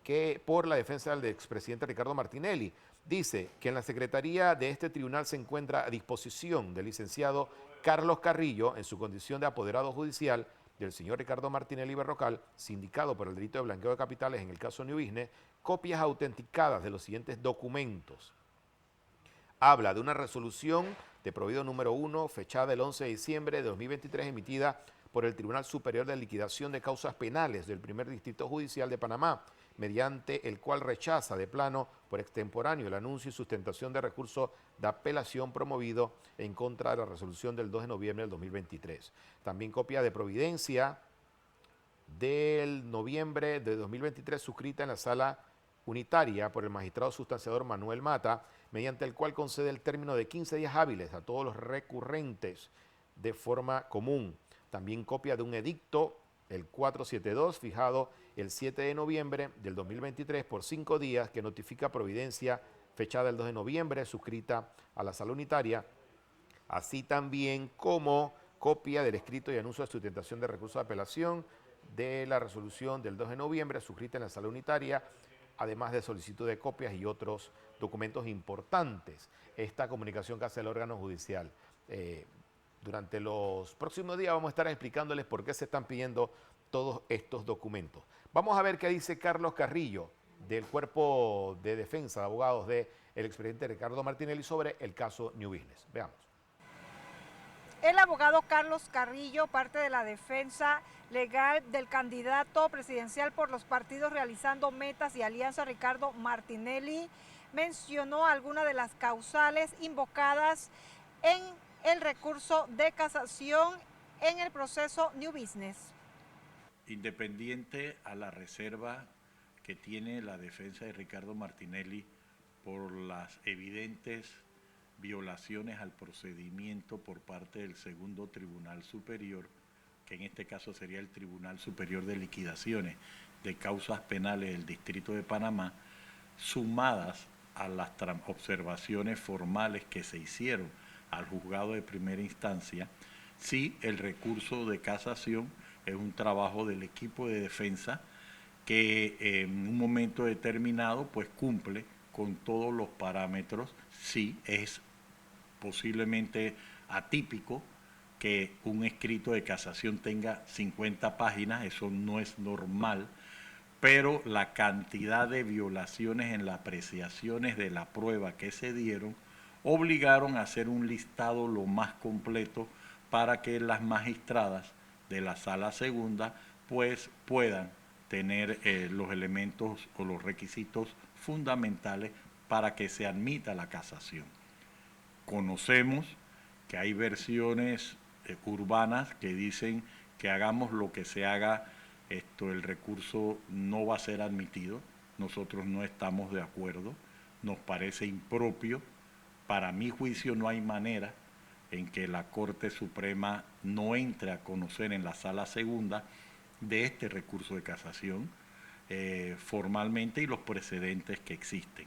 que por la defensa del expresidente Ricardo Martinelli. Dice que en la secretaría de este tribunal se encuentra a disposición del licenciado Carlos Carrillo, en su condición de apoderado judicial del señor Ricardo Martinelli Berrocal, sindicado por el delito de blanqueo de capitales en el caso New Business, copias autenticadas de los siguientes documentos. Habla de una resolución de prohibido número 1, fechada el 11 de diciembre de 2023, emitida por el Tribunal Superior de Liquidación de Causas Penales del primer distrito judicial de Panamá, mediante el cual rechaza de plano por extemporáneo el anuncio y sustentación de recurso de apelación promovido en contra de la resolución del 2 de noviembre del 2023. También copia de providencia del noviembre de 2023 suscrita en la sala unitaria por el magistrado sustanciador Manuel Mata, mediante el cual concede el término de 15 días hábiles a todos los recurrentes de forma común. También copia de un edicto, el 472, fijado el 7 de noviembre del 2023 por 5 días, que notifica providencia fechada el 2 de noviembre, suscrita a la sala unitaria así también como copia del escrito y anuncio de sustentación de recurso de apelación de la resolución del 2 de noviembre suscrita en la sala unitaria, además de solicitud de copias y otros documentos importantes. Esta comunicación que hace el órgano judicial. Durante los próximos días vamos a estar explicándoles por qué se están pidiendo todos estos documentos. Vamos a ver qué dice Carlos Carrillo del Cuerpo de Defensa de Abogados del expresidente Ricardo Martinelli sobre el caso New Business. Veamos. El abogado Carlos Carrillo, parte de la defensa legal del candidato presidencial por los partidos Realizando Metas y Alianza Ricardo Martinelli, mencionó algunas de las causales invocadas en el recurso de casación en el proceso New Business. Independiente a la reserva que tiene la defensa de Ricardo Martinelli por las evidentes violaciones al procedimiento por parte del segundo Tribunal Superior, que en este caso sería el Tribunal Superior de Liquidaciones de Causas Penales del Distrito de Panamá, sumadas a las observaciones formales que se hicieron al juzgado de primera instancia, sí, el recurso de casación es un trabajo del equipo de defensa que en un momento determinado pues cumple con todos los parámetros. Sí, es posiblemente atípico que un escrito de casación tenga 50 páginas, eso no es normal, pero la cantidad de violaciones en las apreciaciones de la prueba que se dieron obligaron a hacer un listado lo más completo para que las magistradas de la sala segunda pues puedan tener los elementos o los requisitos fundamentales para que se admita la casación. Conocemos que hay versiones urbanas que dicen que hagamos lo que se haga, el recurso no va a ser admitido. Nosotros no estamos de acuerdo, nos parece impropio. Para mi juicio no hay manera en que la Corte Suprema no entre a conocer en la sala segunda de este recurso de casación formalmente y los precedentes que existen.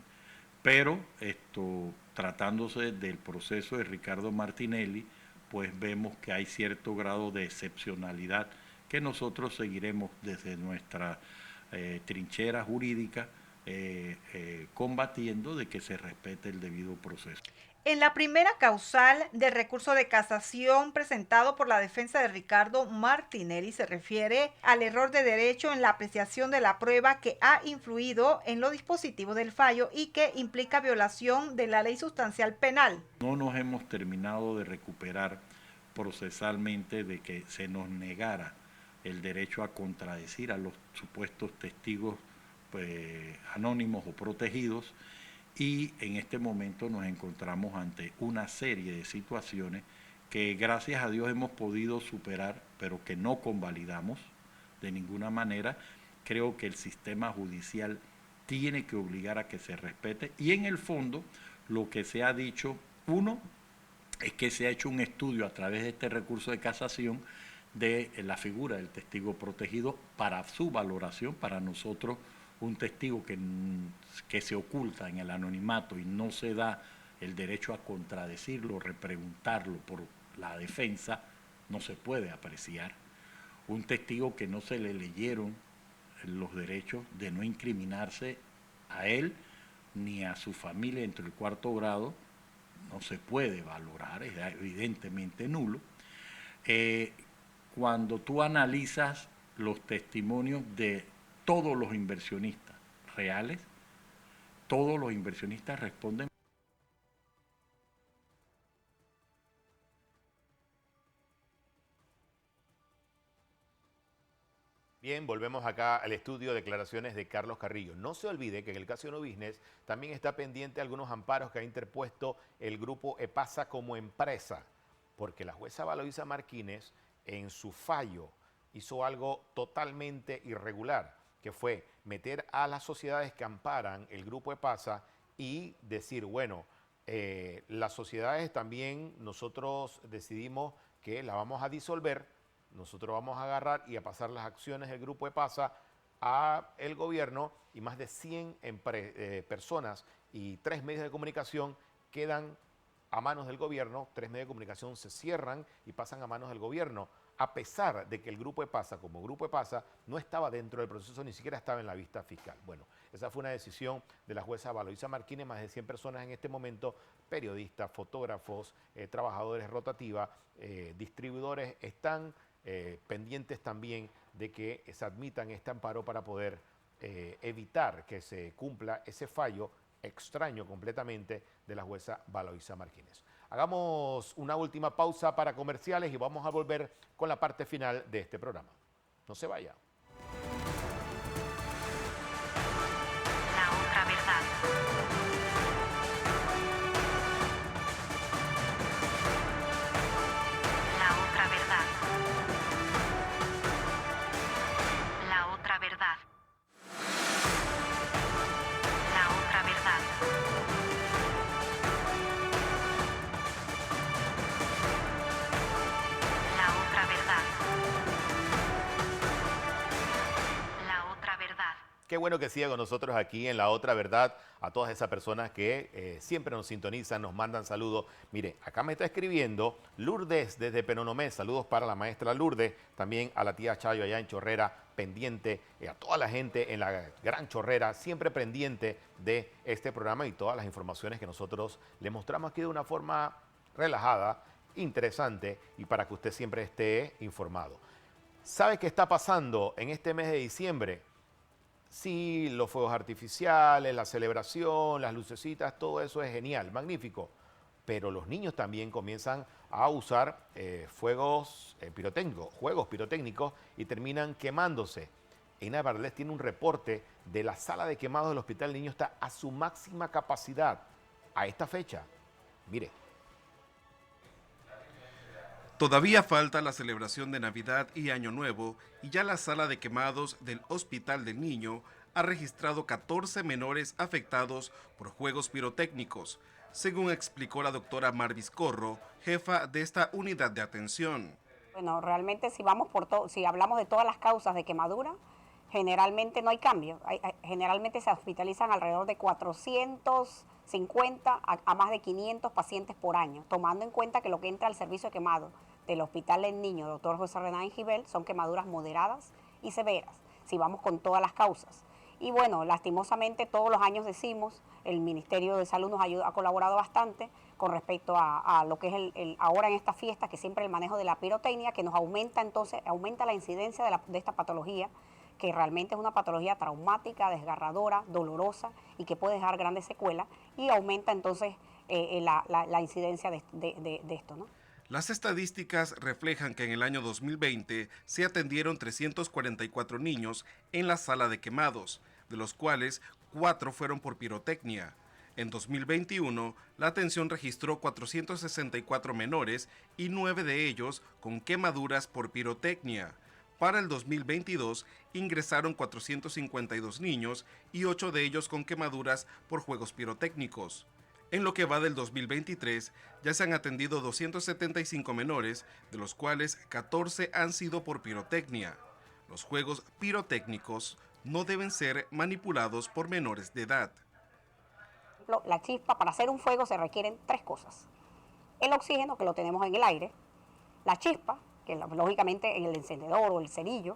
Pero tratándose del proceso de Ricardo Martinelli, pues vemos que hay cierto grado de excepcionalidad que nosotros seguiremos desde nuestra trinchera jurídica combatiendo de que se respete el debido proceso. En la primera causal del recurso de casación presentado por la defensa de Ricardo Martinelli se refiere al error de derecho en la apreciación de la prueba que ha influido en los dispositivos del fallo y que implica violación de la ley sustancial penal. No nos hemos terminado de recuperar procesalmente de que se nos negara el derecho a contradecir a los supuestos testigos anónimos o protegidos, y en este momento nos encontramos ante una serie de situaciones que gracias a Dios hemos podido superar, pero que no convalidamos de ninguna manera. Creo que el sistema judicial tiene que obligar a que se respete, y en el fondo lo que se ha dicho, uno, es que se ha hecho un estudio a través de este recurso de casación de la figura del testigo protegido para su valoración. Para nosotros, un testigo que se oculta en el anonimato y no se da el derecho a contradecirlo, repreguntarlo por la defensa, no se puede apreciar. Un testigo que no se le leyeron los derechos de no incriminarse a él ni a su familia entre el cuarto grado, no se puede valorar, es evidentemente nulo. Cuando tú analizas los testimonios de todos los inversionistas reales, todos los inversionistas responden. Bien, volvemos acá al estudio de declaraciones de Carlos Carrillo. No se olvide que en el caso No Business también está pendiente algunos amparos que ha interpuesto el grupo EPASA como empresa, porque la jueza Valoisa Martínez en su fallo hizo algo totalmente irregular, que fue meter a las sociedades que amparan el grupo EPASA y decir, bueno, las sociedades también nosotros decidimos que la vamos a disolver, nosotros vamos a agarrar y a pasar las acciones del grupo EPASA a el gobierno, y más de 100 personas y 3 medios de comunicación quedan a manos del gobierno, 3 medios de comunicación se cierran y pasan a manos del gobierno, a pesar de que el Grupo EPASA, como Grupo EPASA, no estaba dentro del proceso, ni siquiera estaba en la vista fiscal. Bueno, esa fue una decisión de la jueza Valoisa Martínez, más de 100 personas en este momento, periodistas, fotógrafos, trabajadores rotativa, distribuidores, están pendientes también de que se admitan este amparo para poder evitar que se cumpla ese fallo extraño completamente de la jueza Valoisa Martínez. Hagamos una última pausa para comerciales y vamos a volver con la parte final de este programa. No se vaya. La otra verdad. La otra verdad. La otra verdad. La otra verdad. La otra verdad. La otra verdad. Qué bueno que siga con nosotros aquí en La Otra Verdad, a todas esas personas que siempre nos sintonizan, nos mandan saludos. Mire, acá me está escribiendo Lourdes desde Penonomé, saludos para la maestra Lourdes, también a la tía Chayo allá en Chorrera, pendiente, a toda la gente en la Gran Chorrera, siempre pendiente de este programa y todas las informaciones que nosotros le mostramos aquí de una forma relajada, interesante y para que usted siempre esté informado. ¿Sabe qué está pasando en este mes de diciembre? Sí, los fuegos artificiales, la celebración, las lucecitas, todo eso es genial, magnífico. Pero los niños también comienzan a usar juegos pirotécnicos y terminan quemándose. Ena Barles tiene un reporte de la sala de quemados del Hospital del Niño, está a su máxima capacidad a esta fecha. Mire. Todavía falta la celebración de Navidad y Año Nuevo y ya la sala de quemados del Hospital del Niño ha registrado 14 menores afectados por juegos pirotécnicos, según explicó la doctora Marvis Corro, jefa de esta unidad de atención. Bueno, realmente si hablamos de todas las causas de quemadura, generalmente no hay cambio. Generalmente se hospitalizan alrededor de 450 a más de 500 pacientes por año, tomando en cuenta que lo que entra al servicio de quemado del Hospital del Niño, Dr. José Renan Gibel, son quemaduras moderadas y severas, si vamos con todas las causas. Y bueno, lastimosamente todos los años decimos, el Ministerio de Salud ha colaborado bastante con respecto a lo que es ahora en esta fiesta, que siempre el manejo de la pirotecnia, que nos aumenta la incidencia de esta patología, que realmente es una patología traumática, desgarradora, dolorosa y que puede dejar grandes secuelas, y aumenta entonces la incidencia de esto, ¿no? Las estadísticas reflejan que en el año 2020 se atendieron 344 niños en la sala de quemados, de los cuales 4 fueron por pirotecnia. En 2021, la atención registró 464 menores y 9 de ellos con quemaduras por pirotecnia. Para el 2022 ingresaron 452 niños y 8 de ellos con quemaduras por juegos pirotécnicos. En lo que va del 2023, ya se han atendido 275 menores, de los cuales 14 han sido por pirotecnia. Los juegos pirotécnicos no deben ser manipulados por menores de edad. La chispa, para hacer un fuego se requieren 3 cosas. El oxígeno, que lo tenemos en el aire, la chispa, que lógicamente en el encendedor o el cerillo,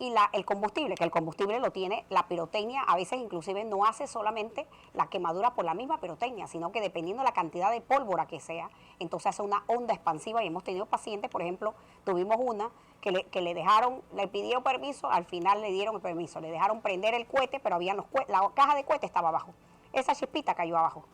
y el combustible, que el combustible lo tiene la pirotecnia. A veces inclusive no hace solamente la quemadura por la misma pirotecnia, sino que dependiendo de la cantidad de pólvora que sea, entonces hace una onda expansiva. Y hemos tenido pacientes, por ejemplo, tuvimos una que le pidió permiso, al final le dieron el permiso, le dejaron prender el cohete, pero la caja de cohete estaba abajo. Esa chispita cayó abajo.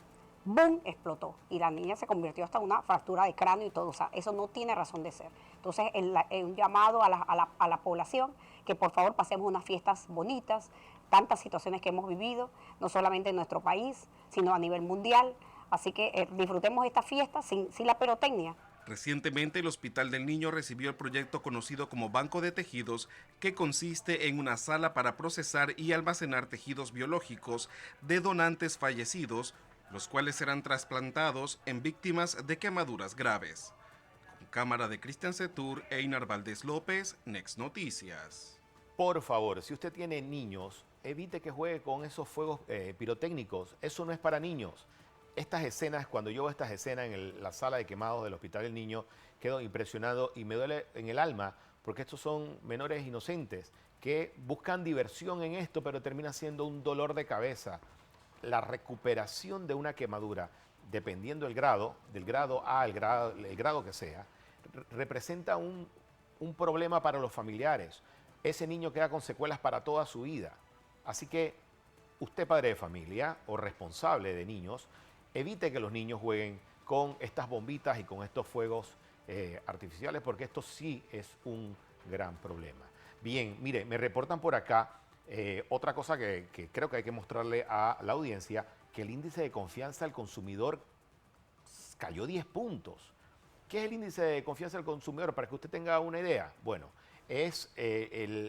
¡Boom! Explotó. Y la niña se convirtió hasta una fractura de cráneo y todo. O sea, eso no tiene razón de ser. Entonces, un llamado a la población que por favor pasemos unas fiestas bonitas, tantas situaciones que hemos vivido, no solamente en nuestro país, sino a nivel mundial. Así que disfrutemos esta fiesta sin la pirotecnia. Recientemente, el Hospital del Niño recibió el proyecto conocido como Banco de Tejidos, que consiste en una sala para procesar y almacenar tejidos biológicos de donantes fallecidos, los cuales serán trasplantados en víctimas de quemaduras graves. Con cámara de Cristian Setur, Einar Valdés López, Next Noticias. Por favor, si usted tiene niños, evite que juegue con esos fuegos pirotécnicos. Eso no es para niños. estas escenas, cuando yo veo estas escenas en la sala de quemados del Hospital del Niño, quedo impresionado y me duele en el alma, porque estos son menores inocentes que buscan diversión en esto, pero termina siendo un dolor de cabeza. La recuperación de una quemadura, dependiendo del grado A al el grado que sea, representa un problema para los familiares. Ese niño queda con secuelas para toda su vida. Así que usted, padre de familia o responsable de niños, evite que los niños jueguen con estas bombitas y con estos fuegos artificiales, porque esto sí es un gran problema. Bien, mire, me reportan por acá otra cosa que creo que hay que mostrarle a la audiencia, que el índice de confianza al consumidor cayó 10 puntos. ¿Qué es el índice de confianza del consumidor? Para que usted tenga una idea. Bueno, es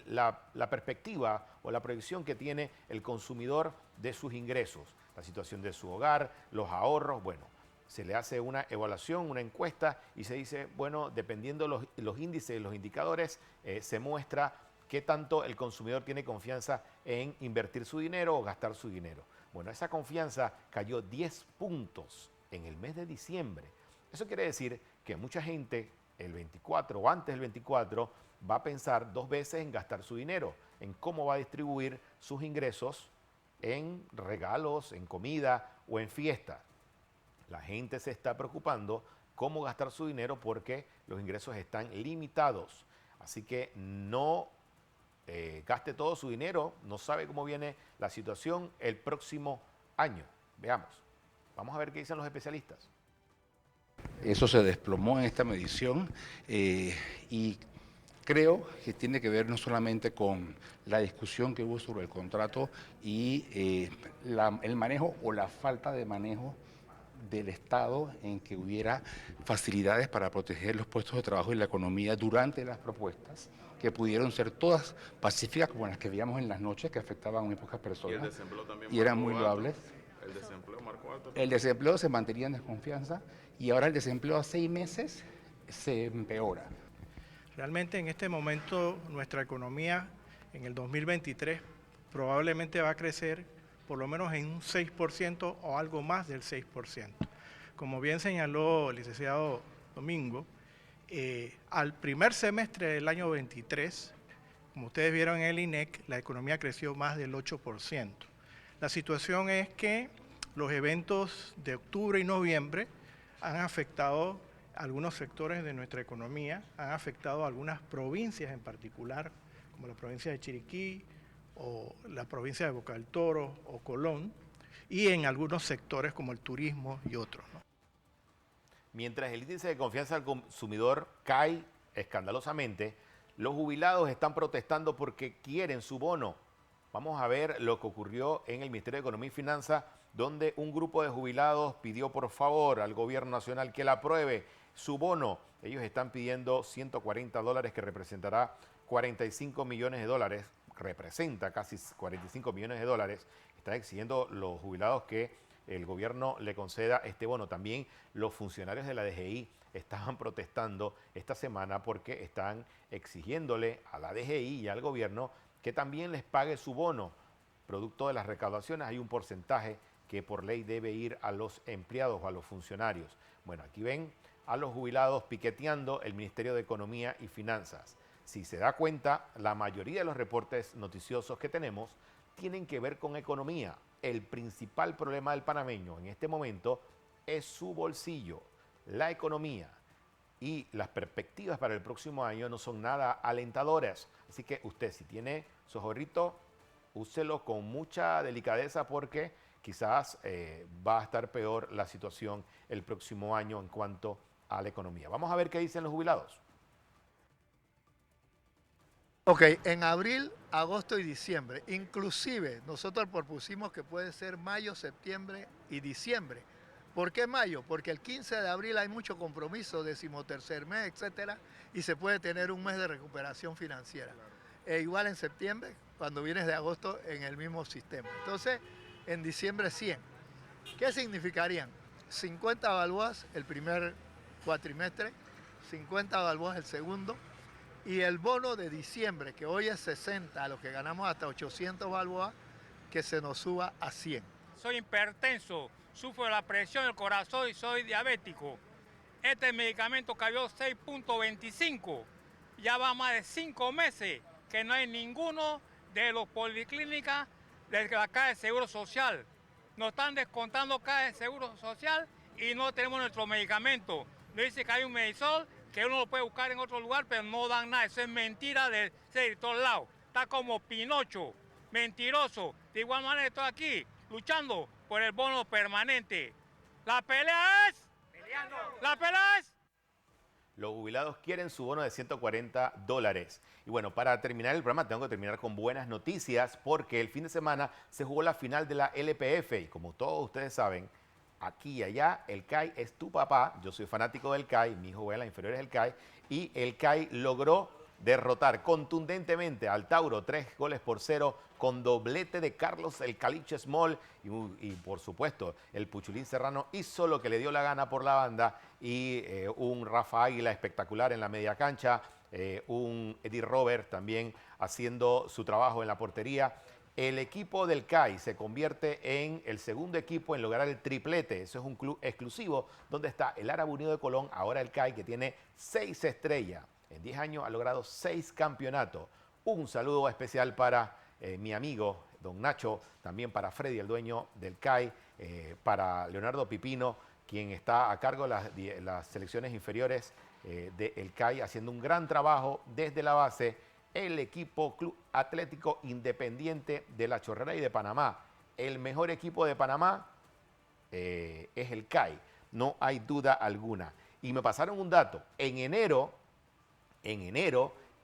la perspectiva o la proyección que tiene el consumidor de sus ingresos, la situación de su hogar, los ahorros. Bueno, se le hace una evaluación, una encuesta y se dice, bueno, dependiendo los índices, los indicadores, se muestra qué tanto el consumidor tiene confianza en invertir su dinero o gastar su dinero. Bueno, esa confianza cayó 10 puntos en el mes de diciembre. Eso quiere decir que mucha gente el 24 o antes del 24 va a pensar 2 veces en gastar su dinero, en cómo va a distribuir sus ingresos en regalos, en comida o en fiesta. La gente se está preocupando cómo gastar su dinero porque los ingresos están limitados. Así que no gaste todo su dinero, no sabe cómo viene la situación el próximo año. Veamos. Vamos a ver qué dicen los especialistas. Eso se desplomó en esta medición y creo que tiene que ver no solamente con la discusión que hubo sobre el contrato y el manejo o la falta de manejo del Estado en que hubiera facilidades para proteger los puestos de trabajo y la economía durante las propuestas, que pudieron ser todas pacíficas como las que veíamos en las noches, que afectaban a muy pocas personas y eran muy loables. El desempleo marcó alto. El desempleo se mantenía en desconfianza y ahora el desempleo a 6 meses se empeora. Realmente en este momento nuestra economía en el 2023 probablemente va a crecer por lo menos en un 6% o algo más del 6%. Como bien señaló el licenciado Domingo, al primer semestre del año 23, como ustedes vieron en el INEC, la economía creció más del 8%. La situación es que los eventos de octubre y noviembre han afectado algunos sectores de nuestra economía, han afectado a algunas provincias en particular, como la provincia de Chiriquí, o la provincia de Boca del Toro o Colón, y en algunos sectores como el turismo y otros, ¿no? Mientras el índice de confianza al consumidor cae escandalosamente, los jubilados están protestando porque quieren su bono. Vamos a ver lo que ocurrió en el Ministerio de Economía y Finanzas, donde un grupo de jubilados pidió por favor al gobierno nacional que la apruebe su bono. Ellos están pidiendo $140, que representará 45 millones de dólares. Representa casi 45 millones de dólares. Están exigiendo los jubilados que el gobierno le conceda este bono. También los funcionarios de la DGI estaban protestando esta semana porque están exigiéndole a la DGI y al gobierno que también les pague su bono. Producto de las recaudaciones hay un porcentaje que por ley debe ir a los empleados o a los funcionarios. Bueno, aquí ven a los jubilados piqueteando el Ministerio de Economía y Finanzas. Si se da cuenta, la mayoría de los reportes noticiosos que tenemos tienen que ver con economía. El principal problema del panameño en este momento es su bolsillo, la economía. Y las perspectivas para el próximo año no son nada alentadoras. Así que usted, si tiene su ahorrito, úselo con mucha delicadeza porque quizás va a estar peor la situación el próximo año en cuanto a la economía. Vamos a ver qué dicen los jubilados. Ok, en abril, agosto y diciembre, inclusive nosotros propusimos que puede ser mayo, septiembre y diciembre. ¿Por qué mayo? Porque el 15 de abril hay mucho compromiso, 13º mes, etcétera, y se puede tener un mes de recuperación financiera. E igual en septiembre, cuando vienes de agosto, en el mismo sistema. Entonces, en diciembre 100. ¿Qué significarían? 50 balboas el primer cuatrimestre, 50 balboas el segundo, y el bono de diciembre, que hoy es 60, a los que ganamos hasta 800 balboas, que se nos suba a 100. soy hipertenso, sufro de la presión del corazón y soy diabético. Este medicamento cayó 6.25. Ya va más de 5 meses que no hay ninguno de los policlínicas de la Caja de Seguro Social. Nos están descontando Caja de Seguro Social y no tenemos nuestro medicamento. Nos dice que hay un Medisol que uno lo puede buscar en otro lugar, pero no dan nada. Eso es mentira de todos lados. Está como Pinocho, mentiroso. De igual manera estoy aquí luchando por el bono permanente. La pelea es... La pelea es... Los jubilados quieren su bono de $140. Y bueno, para terminar el programa tengo que terminar con buenas noticias porque el fin de semana se jugó la final de la LPF y como todos ustedes saben, aquí y allá el CAI es tu papá. Yo soy fanático del CAI, mi hijo juega en las inferiores del CAI y el CAI logró derrotar contundentemente al Tauro 3-0 con doblete de Carlos el Caliche Small y por supuesto el Puchulín Serrano hizo lo que le dio la gana por la banda y un Rafa Águila espectacular en la media cancha, un Eddie Robert también haciendo su trabajo en la portería. El equipo del CAI se convierte en el segundo equipo en lograr el triplete. Eso es un club exclusivo donde está el Árabe Unido de Colón, ahora el CAI que tiene 6 estrellas. En 10 años ha logrado 6 campeonatos. Un saludo especial para mi amigo don Nacho, también para Freddy, el dueño del CAI, para Leonardo Pipino, quien está a cargo de las selecciones inferiores del CAI, haciendo un gran trabajo desde la base. El equipo Club Atlético Independiente de La Chorrera y de Panamá. El mejor equipo de Panamá es el CAI, no hay duda alguna. Y me pasaron un dato. En enero,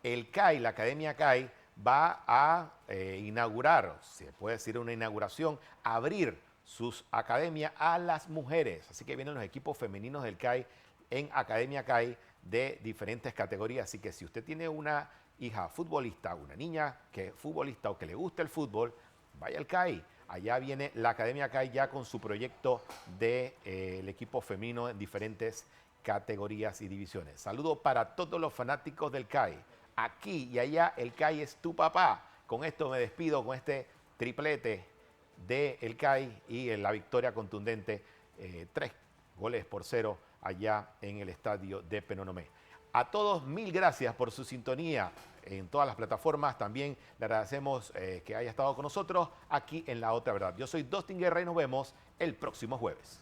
el CAI, la Academia CAI, va a inaugurar, se puede decir una inauguración, abrir sus academias a las mujeres. Así que vienen los equipos femeninos del CAI en Academia CAI de diferentes categorías. Así que si usted tiene una hija futbolista, una niña que es futbolista o que le gusta el fútbol, vaya al CAI. Allá viene la Academia CAI ya con su proyecto del equipo femenino en diferentes categorías y divisiones. Saludo para todos los fanáticos del CAI. Aquí y allá el CAI es tu papá. Con esto me despido con este triplete del CAI y la victoria contundente 3-0 allá en el estadio de Penonomé. A todos mil gracias por su sintonía en todas las plataformas. También le agradecemos que haya estado con nosotros aquí en La Otra Verdad. Yo soy Dustin Guerra y nos vemos el próximo jueves.